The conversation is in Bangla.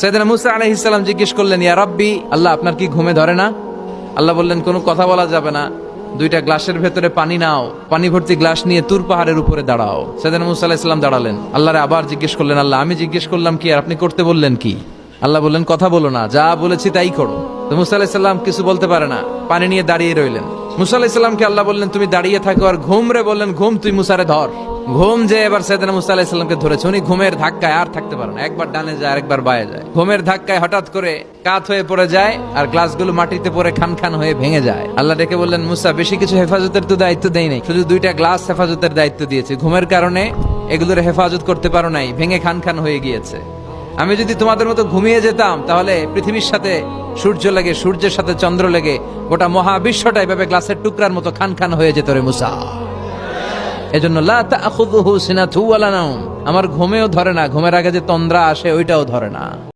সাইয়েদনা মুসা আলাইহিস সালাম জিজ্ঞেস করলেন, ইয়া রাব্বি, আল্লাহ আপনার কি ঘুমে ধরে না? আল্লাহ বললেন, কোনো কথা বলা যাবে না, দুইটা গ্লাসের ভেতরে পানি নাও, পানি ভর্তি গ্লাস নিয়ে তুর পাহাড়ের উপরে দাঁড়াও। সাইয়েদনা মুসা আলাইহিস সালাম দাঁড়ালেন। আল্লাহরে আবার জিজ্ঞেস করলেন, আল্লাহ আমি জিজ্ঞেস করলাম কি আর আপনি করতে বললেন কি? আল্লাহ বললেন, কথা বলো না, যা বলেছি তাই করো। তো মুসা আলাইহিস সালাম কিছু বলতে পারে না, পানি নিয়ে দাঁড়িয়ে রইলেন। মুসা আলাইহিস সালামকে আল্লাহ বললেন, তুমি দাঁড়িয়ে থাকো আর ঘুম রে বললেন, ঘুম তুই মুসারে ধর। ঘুম যে এবার সাইয়েদনা মুসা আলাইহিস সালামকে ধরেছে। উনি ঘুমের ধাক্কায় আর থাকতে পারেন, একবার ডানে যায় আরেকবার বায়ে যায়। ঘুমের ধাক্কায় হঠাৎ করে কাত হয়ে পড়ে যায় আর গ্লাসগুলো মাটিতে পড়ে খান খান হয়ে ভেঙে যায়। আল্লাহ ডেকে বললেন, মুসা বেশি কিছু হেফাজতের তো দায়িত্ব দেই নাই, শুধু দুইটা গ্লাস হেফাজতের দায়িত্ব দিয়েছি। ঘুমের কারণে এগুলোর হেফাজত করতে পারো নাই, ভেঙে খান খান হয়ে গিয়েছে। আমি যদি তোমাদের মতো ঘুমিয়ে যেতাম তাহলে পৃথিবীর সাথে সূর্য লেগে, সূর্যের সাথে চন্দ্র লেগে গোটা মহাবিশ্বটা এভাবে গ্লাসের টুকরার মতো খান খান হয়ে যেত রে মুসা। এজন্য লা তাখুযুহু সিনাতু ওয়ালা নাওম, আমার ঘুমেও ধরে না, ঘুমের আগে যে তন্দ্রা আসে ওইটাও ধরে না।